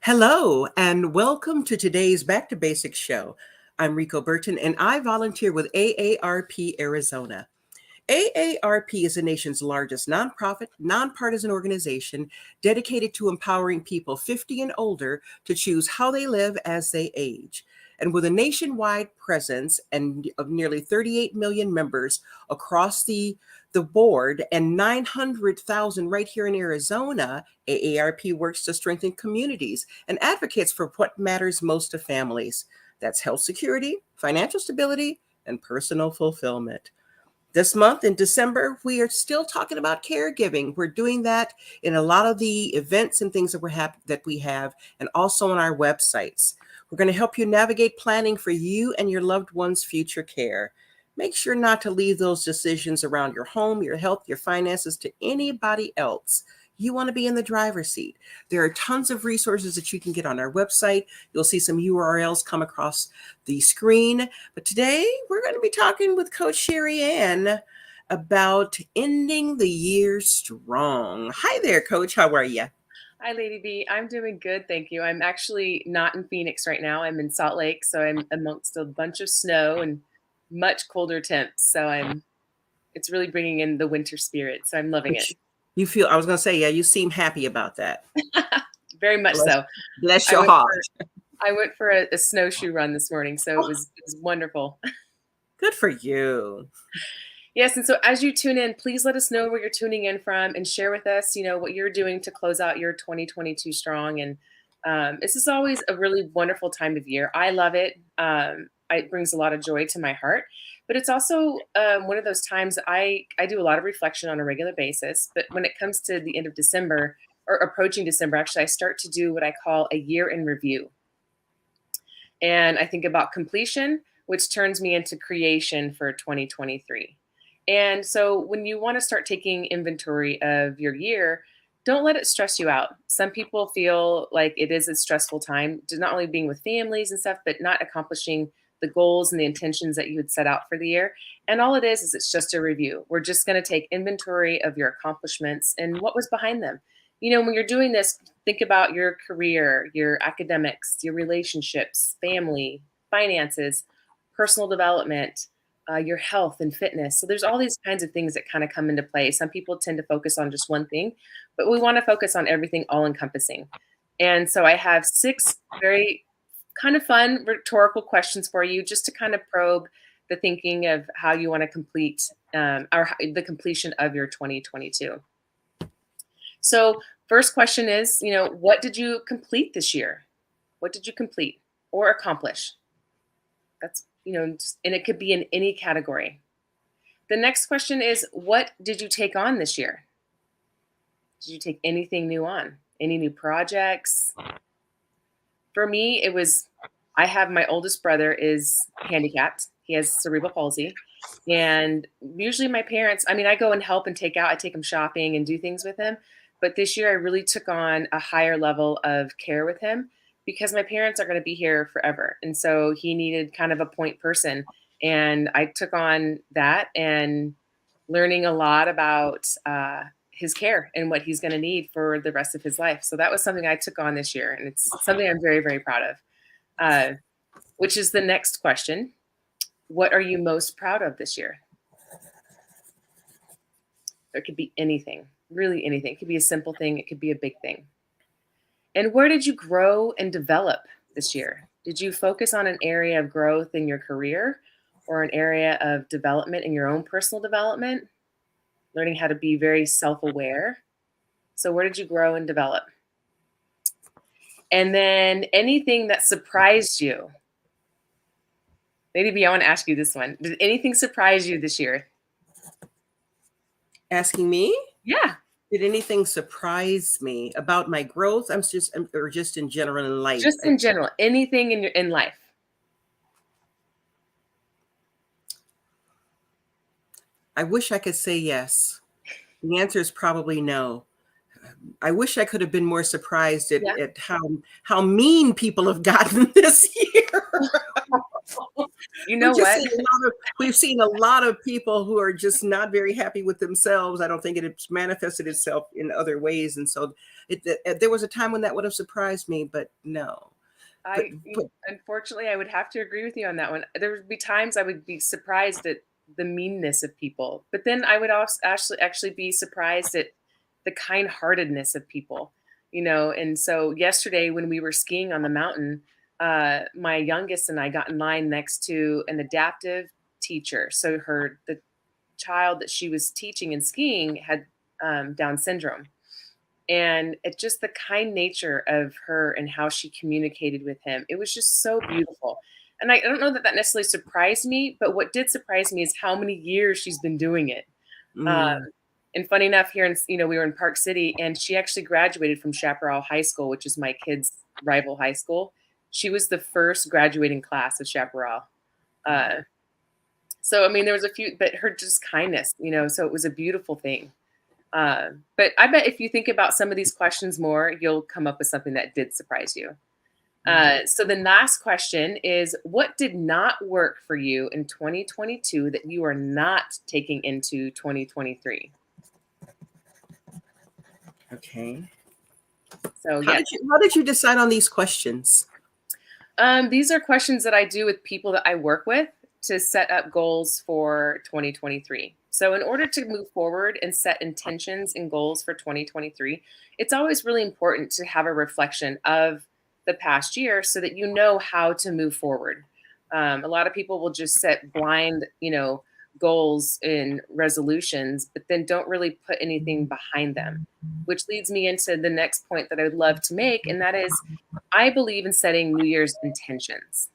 Hello, and welcome to today's Back to Basics show. I'm Rico Burton, and I volunteer with AARP Arizona. AARP is the nation's largest nonprofit, nonpartisan organization dedicated to empowering people 50 and older to choose how they live as they age. And with a nationwide presence and of nearly 38 million members across the board and 900,000 right here in Arizona, AARP works to strengthen communities and advocates for what matters most to families. That's health security, financial stability, and personal fulfillment. This month in December, we are still talking about caregiving. We're doing that in a lot of the events and things that we have, and also on our websites. We're going to help you navigate planning for you and your loved one's future care. Make sure not to leave those decisions around your home, your health, your finances to anybody else. You want to be in the driver's seat. There are tons of resources that you can get on our website. You'll see some URLs come across the screen. But today we're going to be talking with Coach SheriAnne about ending the year strong. Hi there, Coach. How are you? Hi, Lady B. I'm doing good, thank you. I'm actually not in Phoenix right now. I'm in Salt Lake, so I'm amongst a bunch of snow and much colder temps. It's really bringing in the winter spirit. So I'm loving it. You feel, I was going to say, yeah, you seem happy about that. Very much so. Bless your heart. I went for a snowshoe run this morning, so it was wonderful. Good for you. Yes, and so as you tune in, please let us know where you're tuning in from and share with us, what you're doing to close out your 2022 strong. And this is always a really wonderful time of year. I love it. It brings a lot of joy to my heart, but it's also one of those times I do a lot of reflection on a regular basis. But when it comes to the end of December or approaching December, actually, I start to do what I call a year in review. And I think about completion, which turns me into creation for 2023. And so when you want to start taking inventory of your year, don't let it stress you out. Some people feel like it is a stressful time, not only being with families and stuff, but not accomplishing the goals and the intentions that you had set out for the year. And all it is it's just a review. We're just going to take inventory of your accomplishments and what was behind them. When you're doing this, think about your career, your academics, your relationships, family, finances, personal development, your health and fitness. So there's all these kinds of things that kind of come into play. Some people tend to focus on just one thing, but we want to focus on everything all encompassing. And so I have 6 very kind of fun rhetorical questions for you just to kind of probe the thinking of how you want to complete or the completion of your 2022. So first question is, what did you complete this year? What did you complete or accomplish? That's and it could be in any category. The next question is, what did you take on this year? Did you take anything new on? Any new projects? For me, I have my oldest brother is handicapped. He has cerebral palsy. And usually my parents, I go and help and I take him shopping and do things with him. But this year I really took on a higher level of care with him, because my parents are going to be here forever. And so he needed kind of a point person. And I took on that and learning a lot about his care and what he's going to need for the rest of his life. So that was something I took on this year. And it's something I'm very, very proud of, which is the next question. What are you most proud of this year? There could be anything, really anything. It could be a simple thing. It could be a big thing. And where did you grow and develop this year? Did you focus on an area of growth in your career or an area of development in your own personal development? Learning how to be very self-aware. So where did you grow and develop? And then anything that surprised you. Maybe I want to ask you this one. Did anything surprise you this year? Asking me? Yeah. Did anything surprise me about my growth? Or just in general in life? Just in general, anything in life. I wish I could say yes. The answer is probably no. I wish I could have been more surprised at how mean people have gotten this year. You We've know just what? seen a lot of we've seen a lot of people who are just not very happy with themselves. I don't think it's manifested itself in other ways, and so there was a time when that would have surprised me, but no. But Unfortunately, I would have to agree with you on that one. There would be times I would be surprised at the meanness of people, but then I would also actually be surprised at the kind-heartedness of people, And so yesterday when we were skiing on the mountain, my youngest and I got in line next to an adaptive teacher. So the child that she was teaching and skiing had Down syndrome. And it's just the kind nature of her and how she communicated with him. It was just so beautiful. And I don't know that that necessarily surprised me, but what did surprise me is how many years she's been doing it. Um, mm, and funny enough, here we were in Park City, and she actually graduated from Chaparral High School, which is my kid's rival high school. She was the first graduating class of Chaparral. Uh, so I mean, there was a few, but her just kindness, so it was a beautiful thing. But I bet if you think about some of these questions more, you'll come up with something that did surprise you. mm. So the last question is, what did not work for you in 2022 that you are not taking into 2023? Okay. So yeah, How did you decide on these questions? these are questions that I do with people that I work with to set up goals for 2023. So, in order to move forward and set intentions and goals for 2023, it's always really important to have a reflection of the past year so that you know how to move forward. A lot of people will just set blind, goals and resolutions, but then don't really put anything behind them, which leads me into the next point that I would love to make. And that is, I believe in setting New Year's intentions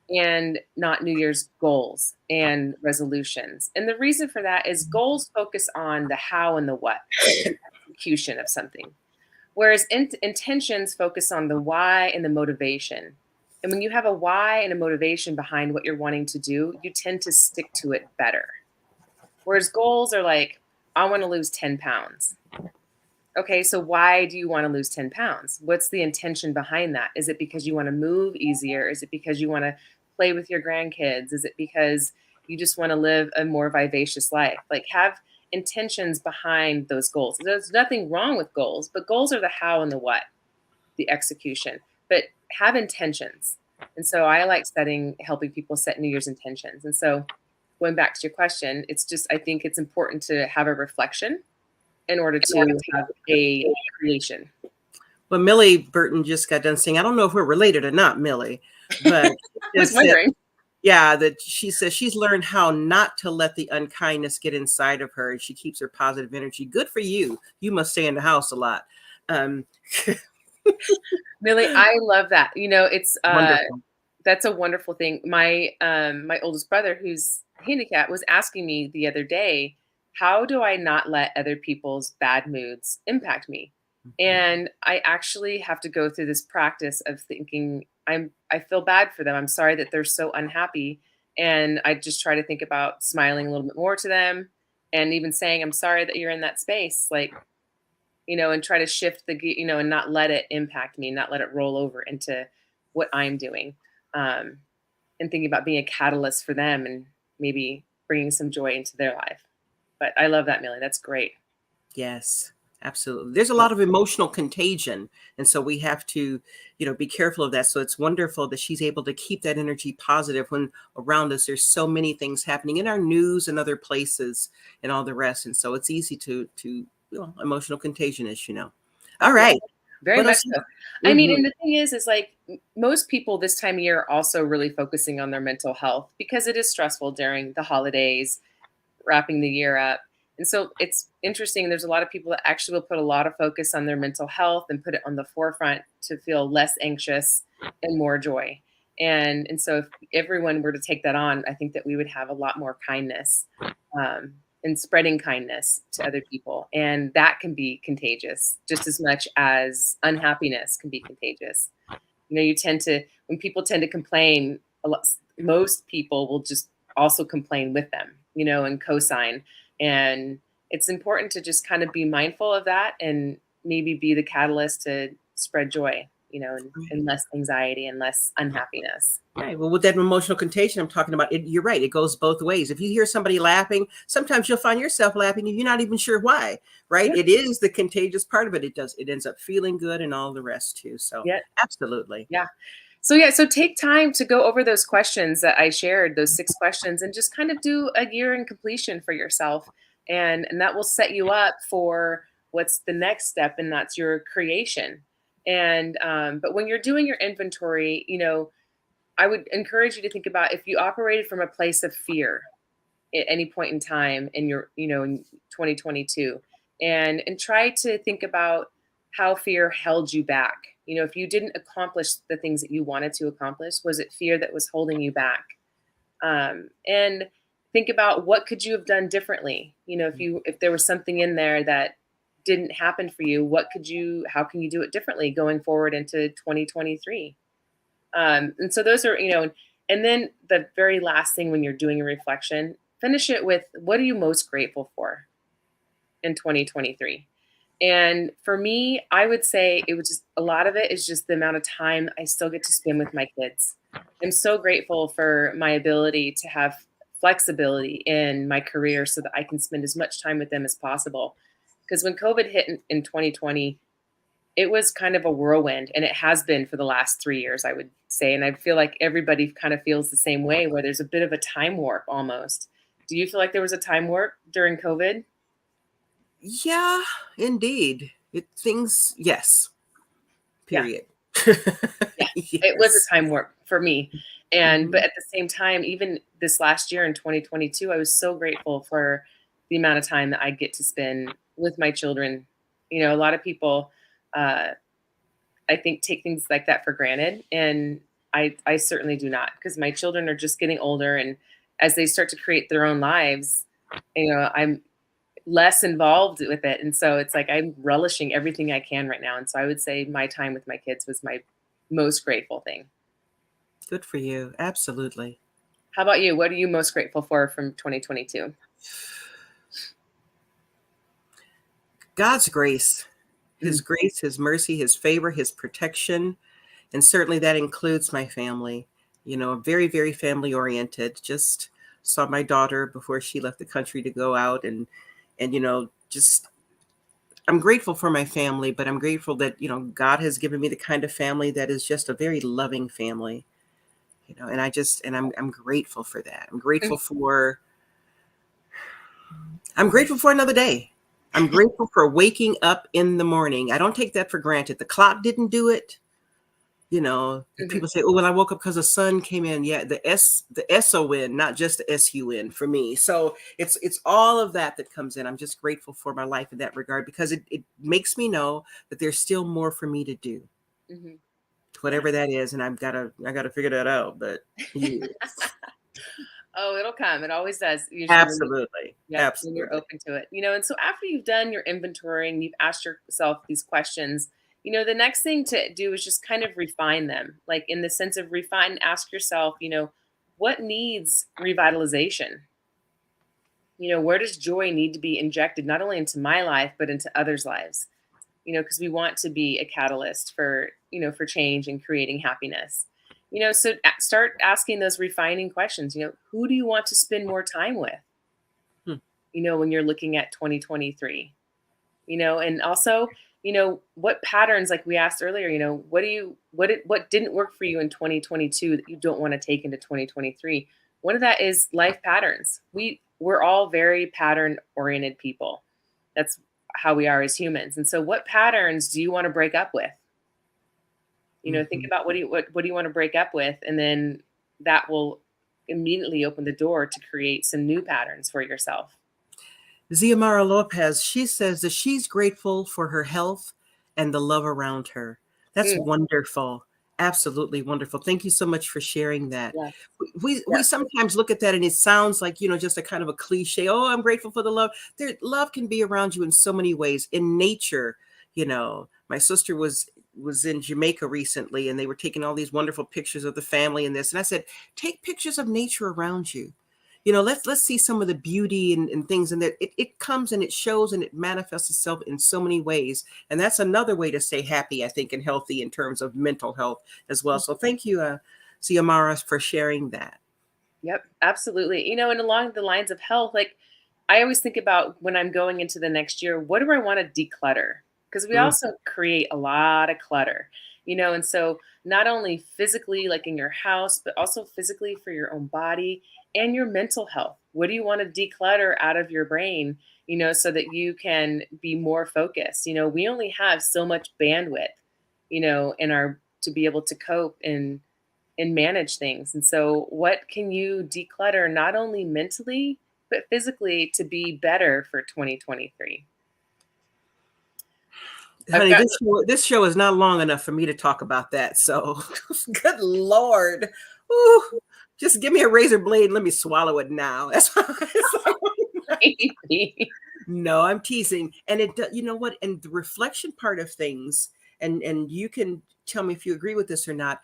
and not New Year's goals and resolutions. And the reason for that is goals focus on the how and the what, the execution of something, whereas intentions focus on the why and the motivation. And when you have a why and a motivation behind what you're wanting to do, you tend to stick to it better. Whereas goals are like, I want to lose 10 pounds. Okay, so why do you want to lose 10 pounds? What's the intention behind that? Is it because you want to move easier? Is it because you want to play with your grandkids? Is it because you just want to live a more vivacious life? Like, have intentions behind those goals. There's nothing wrong with goals, but goals are the how and the what, the execution. But have intentions. And so I like helping people set New Year's intentions. And so going back to your question, I think it's important to have a reflection in order to have a creation. Well, Millie Burton just got done saying, I don't know if we're related or not, Millie, but I was just said, wondering. yeah, that she says she's learned how not to let the unkindness get inside of her, and she keeps her positive energy. Good for you. You must stay in the house a lot. Um, Millie, I love that. It's Wonderful. that's a wonderful thing. My oldest brother, who's handicapped, was asking me the other day, how do I not let other people's bad moods impact me? Mhm. And I actually have to go through this practice of thinking, I feel bad for them. I'm sorry that they're so unhappy. And I just try to think about smiling a little bit more to them and even saying, I'm sorry that you're in that space. Like, and try to shift and not let it impact me, not let it roll over into what I'm doing. Um, and thinking about being a catalyst for them and maybe bringing some joy into their life. But I love that, Millie. That's great. Yes, absolutely. There's a lot of emotional contagion. And so we have to, be careful of that. So it's wonderful that she's able to keep that energy positive when around us there's so many things happening in our news and other places and all the rest. And so it's easy to emotional contagion, as you know. All Yeah, right. very What much else? so. I mean, Mhm. and the thing is like most people this time of year are also really focusing on their mental health because it is stressful during the holidays, wrapping the year up. And so it's interesting. There's a lot of people that actually will put a lot of focus on their mental health and put it on the forefront to feel less anxious and more joy. And so if everyone were to take that on, I think that we would have a lot more kindness um, and spreading kindness to other people. And that can be contagious just as much as unhappiness can be contagious. When people tend to complain, most people will just also complain with them, and co-sign. And it's important to just kind of be mindful of that and maybe be the catalyst to spread joy. and less anxiety and less unhappiness. Right. Well, with that emotional contagion I'm talking about, you're right. It goes both ways. If you hear somebody laughing, sometimes you'll find yourself laughing and you're not even sure why, right? Yeah. It is the contagious part of it. It ends up feeling good and all the rest too. So Yeah. absolutely. Yeah. So take time to go over those questions that I shared, those 6 questions, and just kind of do a year in completion for yourself. And that will set you up for what's the next step, and that's your creation. And but when you're doing your inventory, I would encourage you to think about if you operated from a place of fear at any point in time in in 2022, and try to think about how fear held you back. If you didn't accomplish the things that you wanted to accomplish, was it fear that was holding you back? And think about what could you have done differently. If there was something in there that didn't happen for you, how can you do it differently going forward into 2023? And so those are, and then the very last thing when you're doing a reflection, finish it with, what are you most grateful for in 2023? And for me, I would say it was just a lot of it is just the amount of time I still get to spend with my kids. I'm so grateful for my ability to have flexibility in my career so that I can spend as much time with them as possible. Because when COVID hit in 2020, it was kind of a whirlwind, and it has been for the last 3 years, I would say. And I feel like everybody kind of feels the same way, where there's a bit of a time warp almost. Do you feel like there was a time warp during COVID? Yeah, indeed. Yes, Yeah. period. Yeah, it was Yes. a time warp for me. But Mhm. at the same time, even this last year in 2022, I was so grateful for the amount of time that I get to spend with my children. A lot of people, uh, I think, take things like that for granted, and I certainly do not, because my children are just getting older, and as they start to create their own lives, I'm less involved with it, and so it's like I'm relishing everything I can right now. And so I would say my time with my kids was my most grateful thing. Good for you. Absolutely. How about you? What are you most grateful for from 2022? God's grace, Mm, His mercy, His favor, His protection. And certainly that includes my family. Very, very family oriented. Just saw my daughter before she left the country to go out, and just I'm grateful for my family, but I'm grateful that, God has given me the kind of family that is just a very loving family. And I'm grateful for that. mm. I'm grateful for another day. I'm grateful for waking up in the morning. I don't take that for granted. The clock didn't do it. Mhm. People say, "Oh, well, I woke up because the sun came in." Yeah, the SON, not just the SUN for me. So it's all of that comes in. I'm just grateful for my life in that regard, because it makes me know that there's still more for me to do, Mhm. Yeah. whatever that is, and I gotta figure that out. But yes, Oh, it'll come. It always does, usually when you absolutely, yep, when you're absolutely. open to it. And so after you've done your inventory and you've asked yourself these questions, the next thing to do is just kind of refine them. Like, in the sense of refine, ask yourself, what needs revitalization? Where does joy need to be injected, not only into my life, but into others' lives? Because we want to be a catalyst for change and creating happiness. So start asking those refining questions. Who do you want to spend more time with? Hmm. When you're looking at 2023, and also, what patterns, like we asked earlier, what didn't work for you in 2022 that you don't want to take into 2023? One of that is life patterns. We're all very pattern oriented people. That's how we are as humans. And so what patterns do you want to break up with? Think Mhm. about what do you want to break up with, and then that will immediately open the door to create some new patterns for yourself. Ziamara Lopez, she says that she's grateful for her health and the love around her. That's Mm, wonderful. Absolutely wonderful. Thank you so much for sharing that. yeah. We sometimes look at that and it sounds like, just a kind of a cliche. Oh, I'm grateful for the love. Love can be around you in so many ways. In nature, my sister was in Jamaica recently, and they were taking all these wonderful pictures of the family and this. And I said, take pictures of nature around you. let's see some of the beauty and things, and that it comes and it shows and it manifests itself in so many ways. And that's another way to stay happy, I think, and healthy in terms of mental health as well. So thank you, Xiomara, for sharing that. Yep, absolutely. And along the lines of health, like I always think about when I'm going into the next year, what do I want to declutter? Because we Mm, also create a lot of clutter, and so not only physically, like in your house, but also physically for your own body and your mental health. What do you want to declutter out of your brain, so that you can be more focused? We only have so much bandwidth, in our to be able to cope and manage things. And so, what can you declutter not only mentally, but physically to be better for 2023? I've honey, got this show is not long enough for me to talk about that. So, good Lord. Ooh, just give me a razor blade and let me swallow it now. That's what it's like. maybe. No, I'm teasing. And you know what? And the reflection part of things, and you can tell me if you agree with this or not.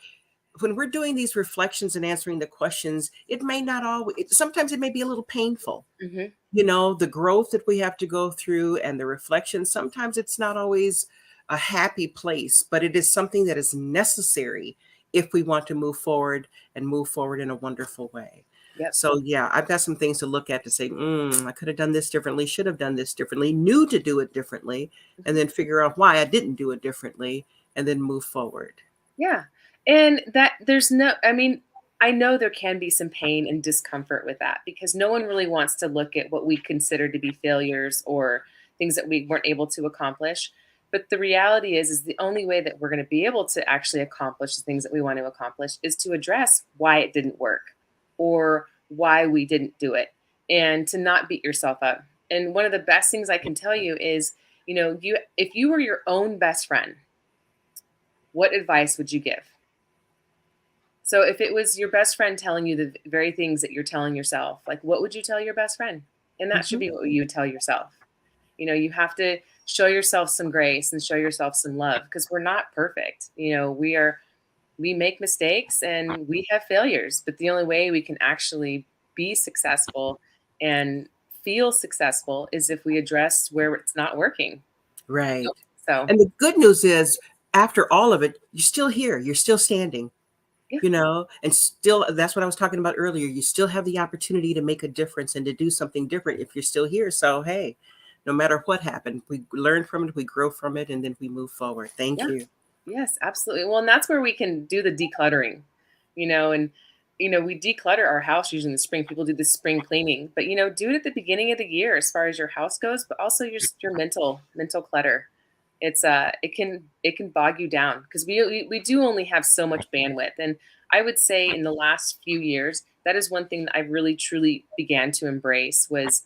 When we're doing these reflections and answering the questions, it may not always. Sometimes it may be a little painful. Hmm. The growth that we have to go through and the reflection. Sometimes it's not always a happy place, but it is something that is necessary if we want to move forward and move forward in a wonderful way. Yep. So yeah, I've got some things to look at to say, I could have done this differently, should have done this differently, knew to do it differently, and Mhm. then figure out why I didn't do it differently, and then move forward. Yeah. And that there's no, I mean, I know there can be some pain and discomfort with that because no one really wants to look at what we consider to be failures or things that we weren't able to accomplish. But the reality is the only way that we're going to be able to actually accomplish the things that we want to accomplish is to address why it didn't work or why we didn't do it and to not beat yourself up. And one of the best things I can tell you is, you if you were your own best friend, what advice would you give? So if it was your best friend telling you the very things that you're telling yourself, like what would you tell your best friend? And that should Mhm. be what you would tell yourself. You have to show yourself some grace and show yourself some love because we're not perfect. We make mistakes and we have failures, but the only way we can actually be successful and feel successful is if we address where it's not working. Right. So, And the good news is, after all of it, you're still here. You're still standing. yeah, And still, that's what I was talking about earlier. You still have the opportunity to make a difference and to do something different if you're still here. So, hey, no matter what happened, we learn from it, we grow from it, and then we move forward. Thank yeah. you. Yes, absolutely. Well, and that's where we can do the decluttering, and we declutter our house usually in the spring. People do the spring cleaning, but do it at the beginning of the year as far as your house goes, but also your mental clutter. It can bog you down because we do only have so much bandwidth. And I would say in the last few years, that is one thing that I really truly began to embrace was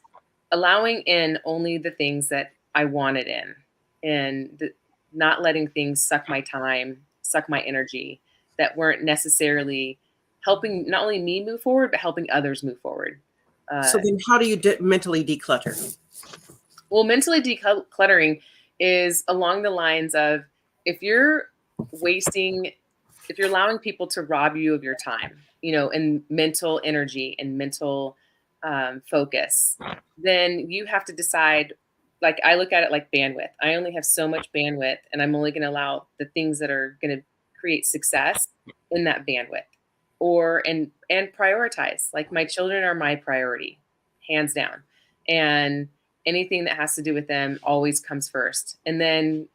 allowing in only the things that I wanted in and not letting things suck my time, suck my energy that weren't necessarily helping not only me move forward, but helping others move forward. So Uh, then, how do you mentally declutter? well, mentally decluttering is along the lines of if you're wasting, if you're allowing people to rob you of your time, and mental energy and mental focus, then you have to decide. Like I look at it like bandwidth. I only have so much bandwidth, and I'm only going to allow the things that are going to create success in that bandwidth, or and prioritize. Like my children are my priority, hands down, and anything that has to do with them always comes first and then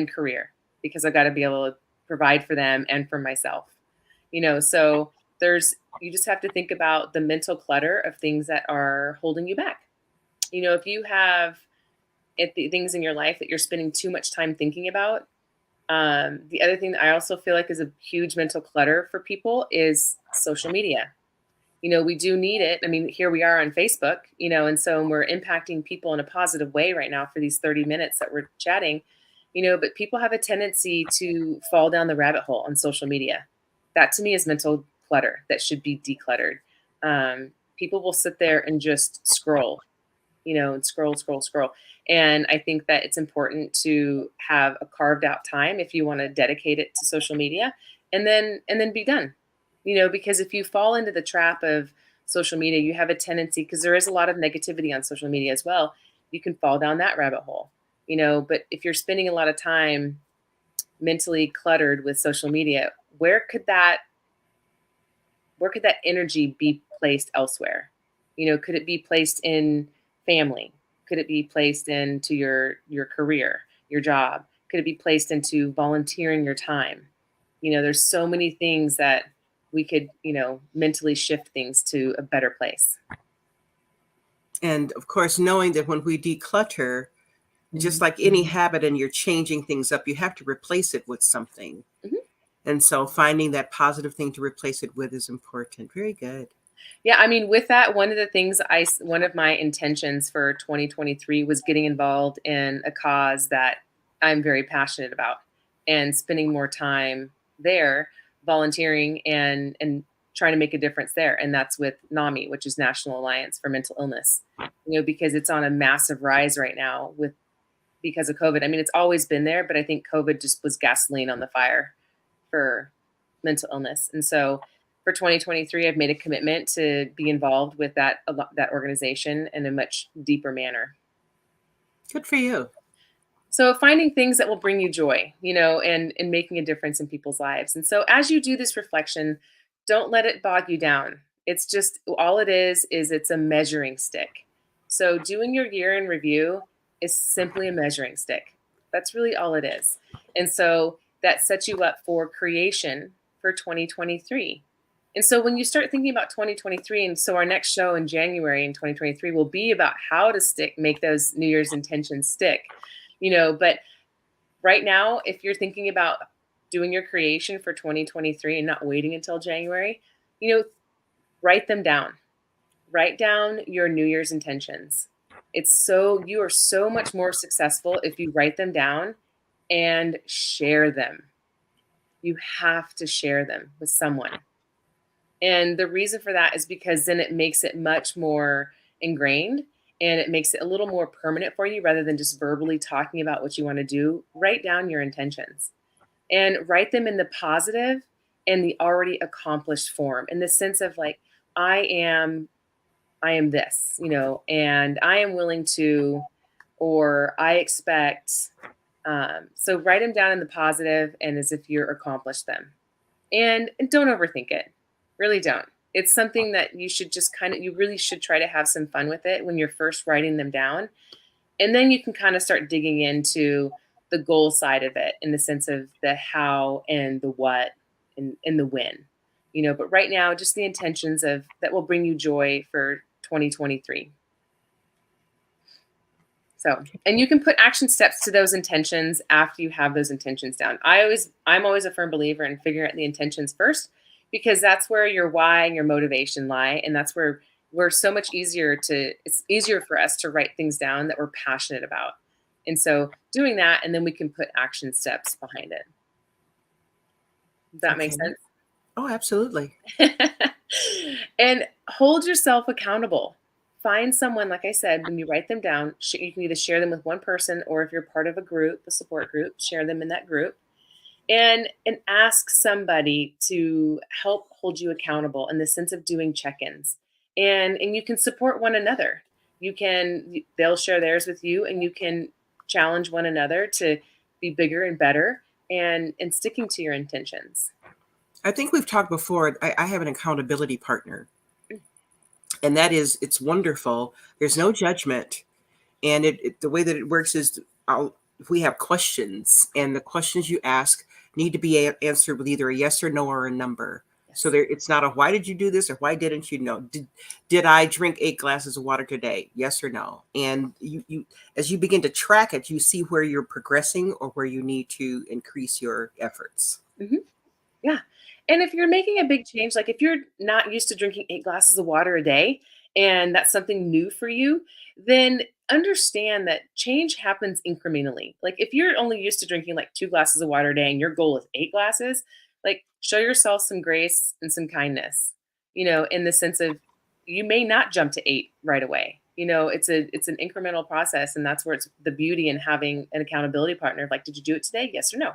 career because I've got to be able to provide for them and for myself. So you just have to think about the mental clutter of things that are holding you back. If you have the things in your life that you're spending too much time thinking about, the other thing that I also feel like is a huge mental clutter for people is social media. We do need it. I mean, here we are on Facebook, and so we're impacting people in a positive way right now for these 30 minutes that we're chatting, but people have a tendency to fall down the rabbit hole on social media. That to me is mental clutter that should be decluttered. People will sit there and just scroll, and scroll, scroll, scroll. And I think that it's important to have a carved out time if you want to dedicate it to social media and then be done. Because if you fall into the trap of social media, you have a tendency, because there is a lot of negativity on social media as well, you can fall down that rabbit hole, but if you're spending a lot of time mentally cluttered with social media, where could that energy be placed elsewhere? Could it be placed in family? Could it be placed into your career, your job? Could it be placed into volunteering your time? There's so many things that we could, mentally shift things to a better place. And of course, knowing that when we declutter, just like any habit and you're changing things up, you have to replace it with something. Mhm. And so finding that positive thing to replace it with is important. Very good. Yeah, I mean, with that, one of my intentions for 2023 was getting involved in a cause that I'm very passionate about, and spending more time there, volunteering and trying to make a difference there. And that's with NAMI, which is National Alliance for Mental Illness. Because it's on a massive rise right now because of COVID. I mean, it's always been there, but I think COVID just was gasoline on the fire for mental illness. And so for 2023, I've made a commitment to be involved with that organization in a much deeper manner. Good for you. So finding things that will bring you joy, and making a difference in people's lives. And so as you do this reflection, don't let it bog you down. It's just, all it is it's a measuring stick. So doing your year in review is simply a measuring stick. That's really all it is. And so that sets you up for creation for 2023. And so when you start thinking about 2023, and so our next show in January in 2023 will be about how to make those New Year's intentions stick. But right now, if you're thinking about doing your creation for 2023 and not waiting until January, write them down. Write down your New Year's intentions. You are so much more successful if you write them down and share them. You have to share them with someone. And the reason for that is because then it makes it much more ingrained, and it makes it a little more permanent for you, rather than just verbally talking about what you want to do. Write down your intentions and write them in the positive and the already accomplished form, in the sense of like, I am this, and I am willing to, or I expect. So write them down in the positive and as if you're accomplished them. And don't overthink it. Really don't. It's something that you should just you really should try to have some fun with it when you're first writing them down. And then you can kind of start digging into the goal side of it, in the sense of the how and the what and the when. But right now, just the intentions that will bring you joy for 2023. So, and you can put action steps to those intentions after you have those intentions down. I'm always a firm believer in figuring out the intentions first, because that's where your why and your motivation lie. And that's where it's easier for us to write things down that we're passionate about. And so doing that, and then we can put action steps behind it. Does that make sense? Oh, absolutely. And hold yourself accountable. Find someone, like I said, when you write them down, you can either share them with one person, or if you're part of a support group, share them in that group, and ask somebody to help hold you accountable in the sense of doing check-ins. And you can support one another. They'll share theirs with you, and you can challenge one another to be bigger and better, and sticking to your intentions. I think we've talked before. I have an accountability partner. And it's wonderful. There's no judgment. And the way that it works is we have questions, and the questions you ask need to be answered with either a yes or no or a number. Yes. So it's not a why did you do this or why didn't you know? Did I drink 8 glasses of water today? Yes or no? And you as you begin to track it, you see where you're progressing or where you need to increase your efforts. Mm-hmm. Yeah. And if you're making a big change, like if you're not used to drinking 8 glasses of water a day, and that's something new for you, then understand that change happens incrementally. Like if you're only used to drinking like 2 glasses of water a day and your goal is 8 glasses, like show yourself some grace and some kindness, in the sense of you may not jump to 8 right away. It's an incremental process, and that's where it's the beauty in having an accountability partner. Like, did you do it today? Yes or no?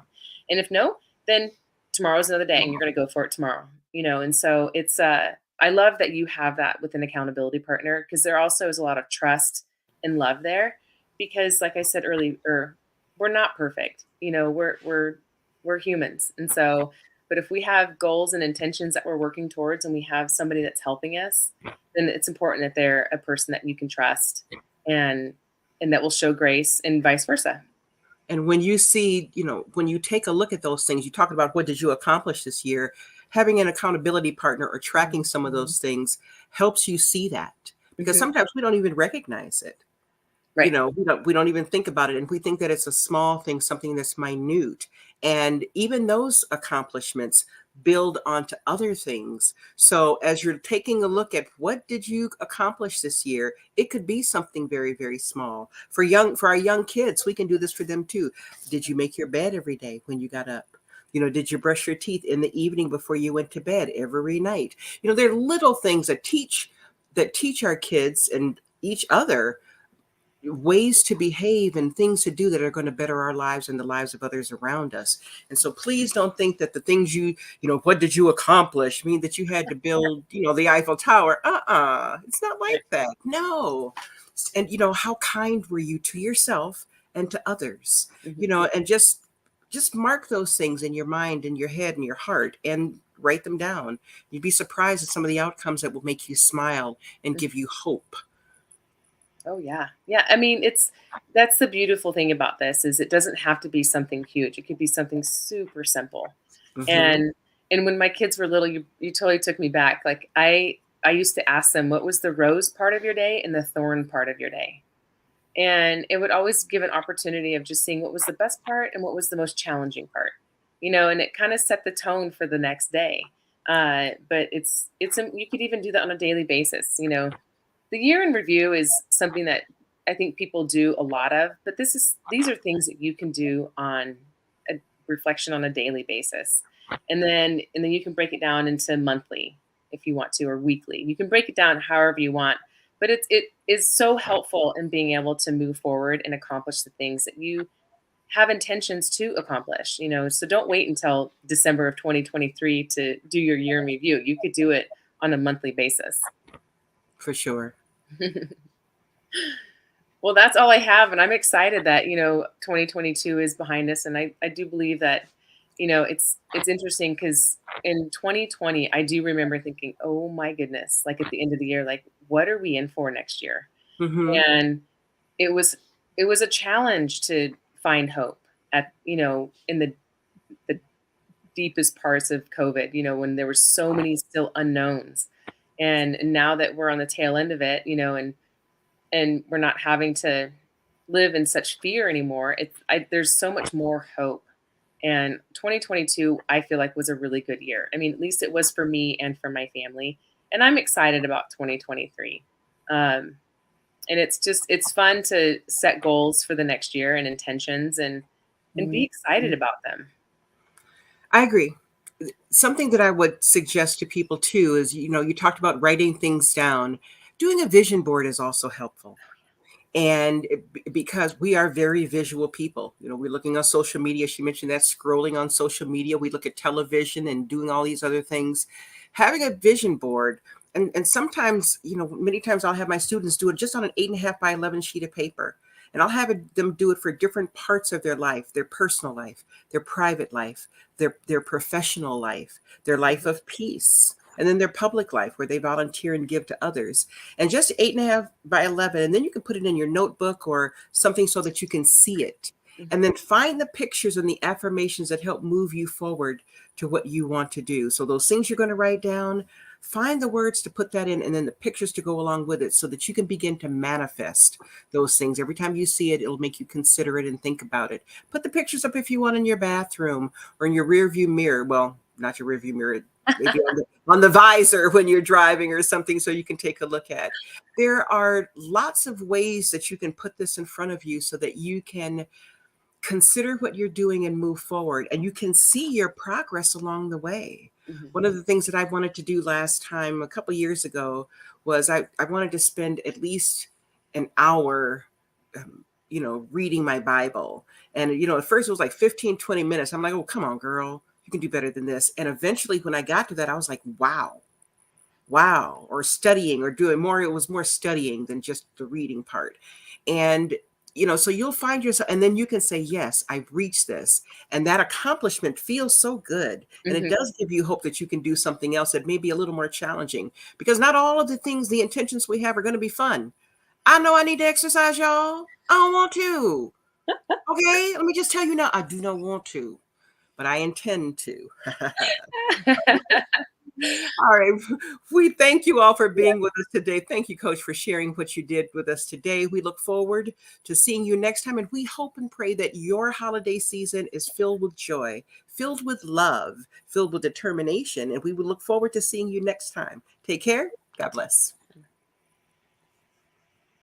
And if no, then tomorrow's another day, and you're going to go for it tomorrow, and so it's I love that you have that with an accountability partner, because there also is a lot of trust and love there. Because, like I said earlier, we're not perfect. We're humans, and so, but if we have goals and intentions that we're working towards, and we have somebody that's helping us, then it's important that they're a person that you can trust, and that will show grace, and vice versa. And when you see, when you take a look at those things, you talk about what did you accomplish this year, having an accountability partner or tracking some of those things helps you see that, because Mhm. sometimes we don't even recognize it. Right. We don't even think about it, and we think that it's a small thing, something that's minute. And even those accomplishments build onto other things. So as you're taking a look at what did you accomplish this year, it could be something very, very small. For our young kids, we can do this for them too. Did you make your bed every day when you got up? Did you brush your teeth in the evening before you went to bed every night? There are little things that teach our kids and each other ways to behave and things to do that are going to better our lives and the lives of others around us. And so please don't think that the things what did you accomplish mean that you had to build, the Eiffel Tower. It's not like that. No. And how kind were you to yourself and to others? Mhm. And just mark those things in your mind and your head and your heart and write them down. You'd be surprised at some of the outcomes that will make you smile and give you hope. Oh yeah. Yeah, I mean, that's the beautiful thing about this, is it doesn't have to be something huge. It could be something super simple. Hmm. And when my kids were little, you totally took me back. Like, I used to ask them, what was the rose part of your day and the thorn part of your day? And it would always give an opportunity of just seeing what was the best part and what was the most challenging part. And it kind of set the tone for the next day. But you could even do that on a daily basis. The year in review is something that I think people do a lot of, but these are things that you can do on a reflection on a daily basis. And then you can break it down into monthly if you want to, or weekly. You can break it down however you want, but it is so helpful in being able to move forward and accomplish the things that you have intentions to accomplish. So don't wait until December of 2023 to do your year in review. You could do it on a monthly basis. For sure. Well, that's all I have, and I'm excited that 2022 is behind us, and I do believe that it's interesting, because in 2020 I do remember thinking, oh my goodness, like at the end of the year, like what are we in for next year? Hmm. And it was it was a challenge to find hope at in the deepest parts of COVID, when there were so many still unknowns, and now that we're on the tail end of it, and we're not having to live in such fear anymore. There's so much more hope. And 2022, I feel like, was a really good year. I mean, at least it was for me and for my family. And I'm excited about 2023. Um, and it's fun to set goals for the next year and intentions, and be excited about them. I agree. Something that I would suggest to people too is, you talked about writing things down. Doing a vision board is also helpful. And because we are very visual people, we're looking on social media. She mentioned that, scrolling on social media. We look at television and doing all these other things. Having a vision board, and sometimes, many times I'll have my students do it just on an 8.5 by 11 sheet of paper. And I'll have them do it for different parts of their life, their personal life, their private life, their professional life, their life of peace, and then their public life where they volunteer and give to others. And just 8.5 by 11. And then you can put it in your notebook or something so that you can see it. Mhm. And then find the pictures and the affirmations that help move you forward to what you want to do. So those things you're going to write down, find the words to put that in, and then the pictures to go along with it, so that you can begin to manifest those things. Every time you see it, it'll make you consider it and think about it. Put the pictures up if you want in your bathroom or in your rear view mirror. Well, not your rear view mirror, maybe on the visor when you're driving or something, so you can take a look at. There are lots of ways that you can put this in front of you so that you can consider what you're doing and move forward, and you can see your progress along the way. Mhm. One of the things that I wanted to do last time, a couple years ago, was I wanted to spend at least an hour reading my Bible. And at first it was like 15-20 minutes. I'm like, oh, come on, girl, you can do better than this. And eventually when I got to that, I was like, wow, wow, or studying or doing more. It was more studying than just the reading part. And, so you'll find yourself, and then you can say, yes, I've reached this. And that accomplishment feels so good. And it Mhm. does give you hope that you can do something else that may be a little more challenging, because not all of the things, the intentions we have are going to be fun. I know I need to exercise, y'all. I don't want to. Okay. Let me just tell you now, I do not want to, but I intend to. All right. We thank you all for being with us today. Thank you, Coach, for sharing what you did with us today. We look forward to seeing you next time. And we hope and pray that your holiday season is filled with joy, filled with love, filled with determination. And we will look forward to seeing you next time. Take care. God bless.